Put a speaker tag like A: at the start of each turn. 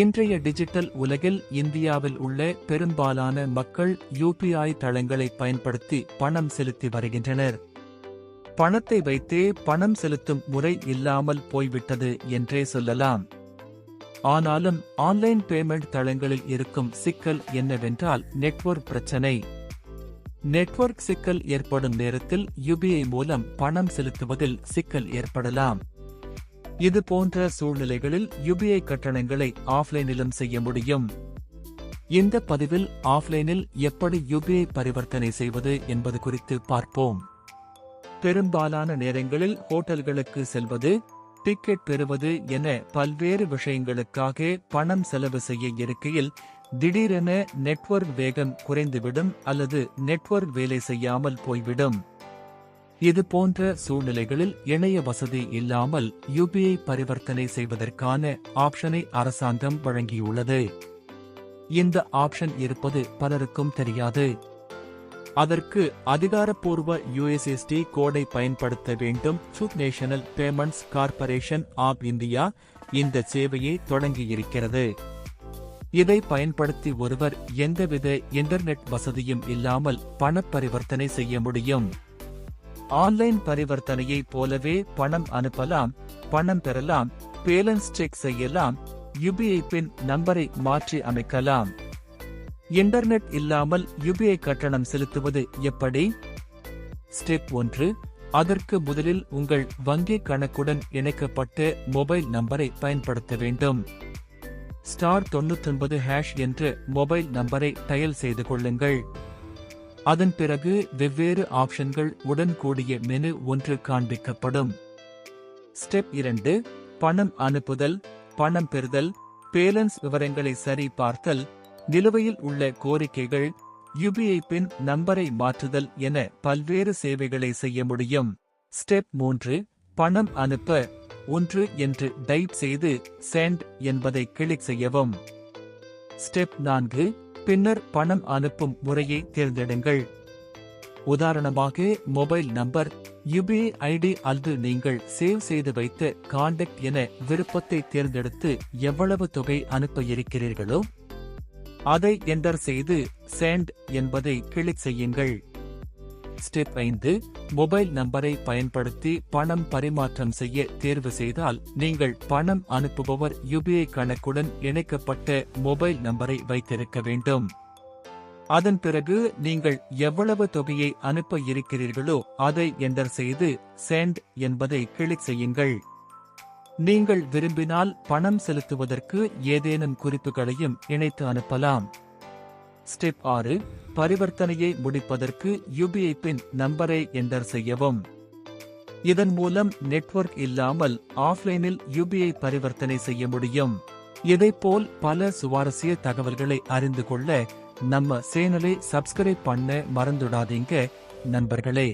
A: இன்றைய டிஜிட்டல் உலகில் இந்தியாவில் உள்ள பெரும்பாலான மக்கள் யூபிஐ தளங்களை பயன்படுத்தி பணம் செலுத்தி வருகின்றனர். பணத்தை வைத்தே பணம் செலுத்தும் முறை இல்லாமல் போய்விட்டது என்றே சொல்லலாம். ஆனாலும் ஆன்லைன் பேமெண்ட் தளங்களில் இருக்கும் சிக்கல் என்னவென்றால் நெட்வொர்க் பிரச்சனை. நெட்வொர்க் சிக்கல் ஏற்படும் நேரத்தில் யுபிஐ மூலம் பணம் செலுத்துவதில் சிக்கல் ஏற்படலாம். இது போன்ற சூழ்நிலைகளில் யுபிஐ கட்டணங்களை ஆஃப்லைனிலும் செய்ய முடியும். இந்த பதிவில் ஆஃப்லைனில் எப்படி யுபிஐ பரிவர்த்தனை செய்வது என்பது குறித்து பார்ப்போம். பெரும்பாலான நேரங்களில் ஹோட்டல்களுக்கு செல்வது, டிக்கெட் பெறுவது என பல்வேறு விஷயங்களுக்காக பணம் செலவு செய்ய இருக்கையில் திடீரென நெட்வொர்க் வேகம் குறைந்துவிடும் அல்லது நெட்வொர்க் வேலை செய்யாமல் போய்விடும். இது போன்ற சூழ்நிலைகளில் இணைய வசதி இல்லாமல் யுபிஐ பரிவர்த்தனை செய்வதற்கான ஆப்ஷனை அரசாங்கம் வழங்கியுள்ளது. இந்த ஆப்ஷன் இருப்பது பலருக்கும் தெரியாது. அதற்கு அதிகாரப்பூர்வ யுஎஸ்எஸ்டி கோடை பயன்படுத்த வேண்டும். National payments corporation of India இந்த சேவையை தொடங்கியிருக்கிறது. இதை பயன்படுத்தி ஒருவர் எந்தவித இன்டர்நெட் வசதியும் இல்லாமல் பண பரிவர்த்தனை செய்ய முடியும். ஆன்லைன் பரிவர்த்தனையை போலவே பணம் அனுப்பலாம், பணம் பெறலாம், பேலன்ஸ் செக் செய்யலாம், யுபிஐ பின் நம்பரை மாற்றி அமைக்கலாம். இன்டர்நெட் இல்லாமல் யுபிஐ கட்டணம் செலுத்துவது எப்படி? ஸ்டெப் 1. அதற்கு முதலில் உங்கள் வங்கி கணக்குடன் இணைக்கப்பட்ட மொபைல் நம்பரை பயன்படுத்த வேண்டும். *99# என்ற மொபைல் நம்பரை டயல் செய்து கொள்ளுங்கள். அதன் பிறகு வெவ்வேறு ஆப்ஷன்கள் உடன் கூடிய மெனு ஒன்று காண்பிக்கப்படும். ஸ்டெப் 2. பணம் அனுப்புதல், பணம் பெறுதல், பேலன்ஸ் விவரங்களை சரி பார்த்தல், நிலுவையில் உள்ள கோரிக்கைகள், யுபிஐ பின் நம்பரை மாற்றுதல் என பல்வேறு சேவைகளை செய்ய முடியும். ஸ்டெப் 3. பணம் அனுப்ப 1 என்று டைப் செய்து சென்ட் என்பதை கிளிக் செய்யவும். ஸ்டெப் 4. பின்னர் பணம் அனுப்பும் முறையை தேர்ந்தெடுங்கள். உதாரணமாக மொபைல் நம்பர், யுபிஐ ஐடி அல்லது நீங்கள் சேவ் செய்து வைத்த கான்டாக்ட் என விருப்பத்தை தேர்ந்தெடுத்து எவ்வளவு தொகை அனுப்ப இருக்கிறீர்களோ அதை என்டர் செய்து சென்ட் என்பதை கிளிக் செய்யுங்கள். ஸ்டெப் 5. மொபைல் நம்பரை பயன்படுத்தி பணம் பரிமாற்றம் செய்ய தேர்வு செய்தால் நீங்கள் பணம் அனுப்புபவர் யுபிஐ கணக்குடன் இணைக்கப்பட்ட மொபைல் நம்பரை வைத்திருக்க வேண்டும். அதன் பிறகு நீங்கள் எவ்வளவு தொகையை அனுப்ப இருக்கிறீர்களோ அதை என்டர் செய்து சென்ட் என்பதை கிளிக் செய்யுங்கள். நீங்கள் விரும்பினால் பணம் செலுத்துவதற்கு ஏதேனும் குறிப்புகளையும் இணைத்து அனுப்பலாம். ஸ்டெப் 6. பரிவர்த்தனையை முடிப்பதற்கு யுபிஐ பின் நம்பரை என்டர் செய்யவும். இதன் மூலம் நெட்வொர்க் இல்லாமல் ஆஃப்லைனில் யுபிஐ பரிவர்த்தனை செய்ய முடியும். இதைப்போல் பல சுவாரஸ்ய தகவல்களை அறிந்து கொள்ள நம்ம சேனலை சப்ஸ்கிரைப் பண்ண மறந்துடாதீங்க நண்பர்களே.